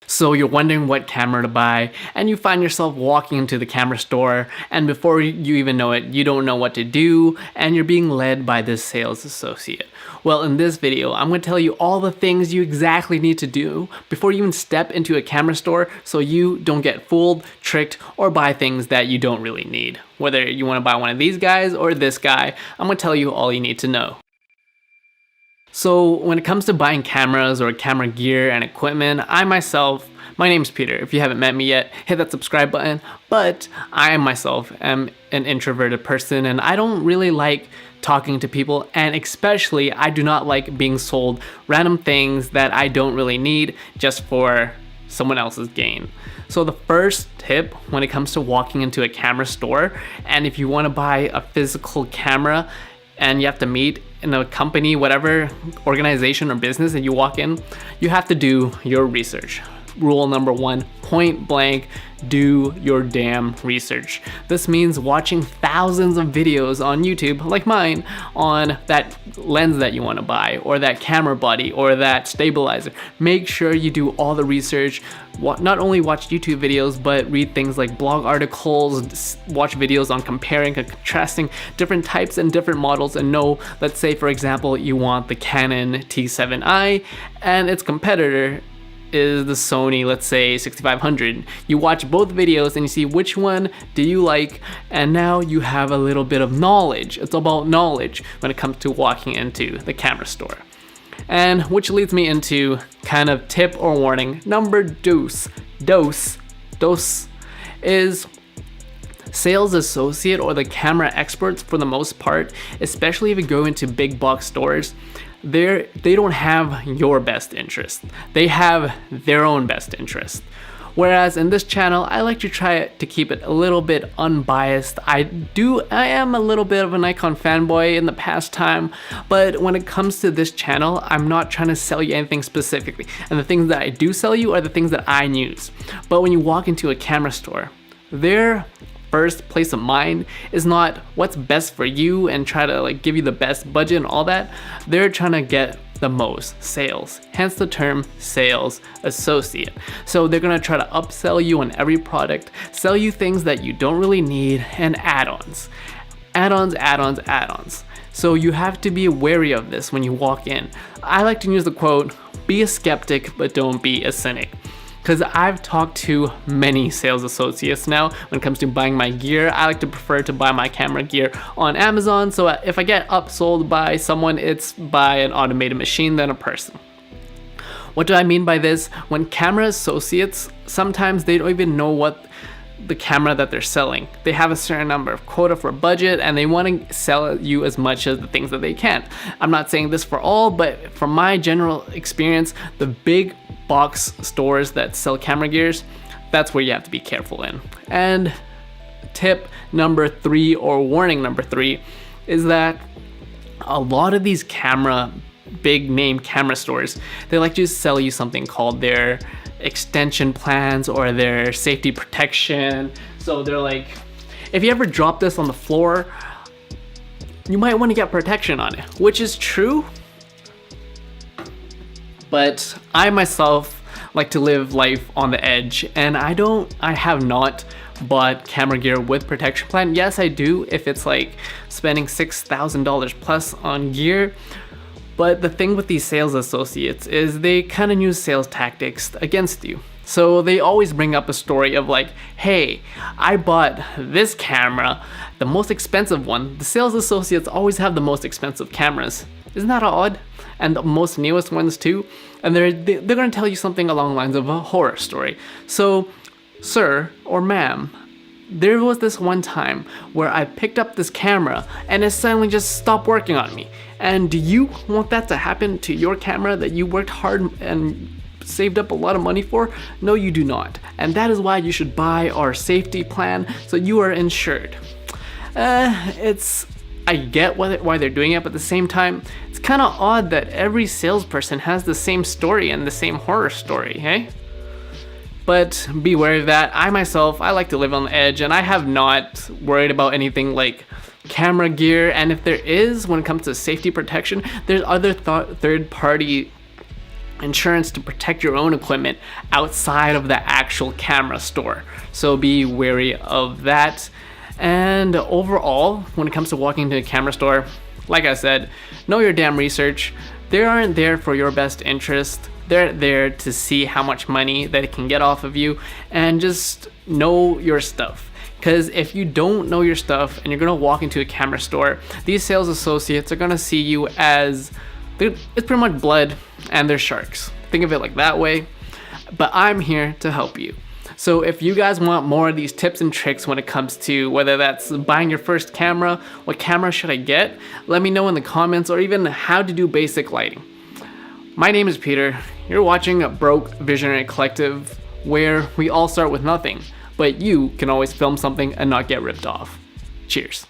So you're wondering what camera to buy, and you find yourself walking into the camera store, and before you even know it, you don't know what to do, and you're being led by this sales associate. Well, in this video, I'm going to tell you all the things you exactly need to do before you even step into a camera store so you don't get fooled, tricked, or buy things that you don't really need. Whether you want to buy one of these guys or this guy, I'm going to tell you all you need to know. So when it comes to buying cameras or camera gear and equipment, my name's Peter. If you haven't met me yet, hit that subscribe button. But I myself am an introverted person, and I don't really like talking to people, and especially I do not like being sold random things that I don't really need just for someone else's gain. So the first tip when it comes to walking into a camera store, and if you want to buy a physical camera and you have to meet in a company, whatever organization or business that you walk in, you have to do your research. Rule number one, point blank, do your damn research. This means watching thousands of videos on YouTube, like mine, on that lens that you want to buy, or that camera body, or that stabilizer. Make sure you do all the research. Not only watch YouTube videos, but read things like blog articles, watch videos on comparing and contrasting different types and different models, and know, let's say for example, you want the Canon T7i and its competitor is the Sony, let's say 6500. You watch both videos and you see which one do you like, and now you have a little bit of knowledge. It's about knowledge when it comes to walking into the camera store. And which leads me into kind of tip or warning number dos is sales associate or the camera experts, for the most part, especially if you go into big box stores, they don't have your best interest. They have their own best interest. Whereas in this channel, I like to try to keep it a little bit unbiased. I am a little bit of a Nikon fanboy in the past time, but when it comes to this channel, I'm not trying to sell you anything specifically. And the things that I do sell you are the things that I use. But when you walk into a camera store, their first place of mind is not what's best for you and try to like give you the best budget and all that. They're trying to get the most sales, hence the term sales associate. So they're gonna try to upsell you on every product, sell you things that you don't really need, and add-ons. So you have to be wary of this when you walk in. I like to use the quote, be a skeptic, but don't be a cynic. Because I've talked to many sales associates now when it comes to buying my gear. I like to prefer to buy my camera gear on Amazon, so if I get upsold by someone, it's by an automated machine than a person. What do I mean by this? When camera associates, sometimes they don't even know what the camera that they're selling. They have a certain number of quota for budget, and they want to sell you as much as the things that they can. I'm not saying this for all, but from my general experience, the big box stores that sell camera gears, that's where you have to be careful in. And tip number 3, or warning number 3, is that a lot of these big name camera stores, they like to sell you something called their extension plans or their safety protection. So they're like, if you ever drop this on the floor, you might want to get protection on it, which is true. But I myself like to live life on the edge, and I have not bought camera gear with protection plan. Yes, I do if it's like spending $6,000 plus on gear. But the thing with these sales associates is they kind of use sales tactics against you. So they always bring up a story of like, hey, I bought this camera, the most expensive one. The sales associates always have the most expensive cameras. Isn't that odd? And the most newest ones too. And they're going to tell you something along the lines of a horror story. So, sir or ma'am, there was this one time where I picked up this camera and it suddenly just stopped working on me. And do you want that to happen to your camera that you worked hard and saved up a lot of money for? No, you do not. And that is why you should buy our safety plan so you are insured. I get why they're doing it, but at the same time, it's kind of odd that every salesperson has the same story and the same horror story, hey? But beware of that. I like to live on the edge, and I have not worried about anything like camera gear. And if there is, when it comes to safety protection, there's other third-party insurance to protect your own equipment outside of the actual camera store. So be wary of that. And overall, when it comes to walking into a camera store, like I said, know your damn research. They aren't there for your best interest. They're there to see how much money that it can get off of you, and just know your stuff. Because if you don't know your stuff and you're gonna walk into a camera store, these sales associates are gonna see you as it's pretty much blood and they're sharks. Think of it like that way. But I'm here to help you. So if you guys want more of these tips and tricks when it comes to whether that's buying your first camera, what camera should I get, let me know in the comments, or even how to do basic lighting. My name is Peter. You're watching a Broke Visionary Collective, where we all start with nothing, but you can always film something and not get ripped off. Cheers.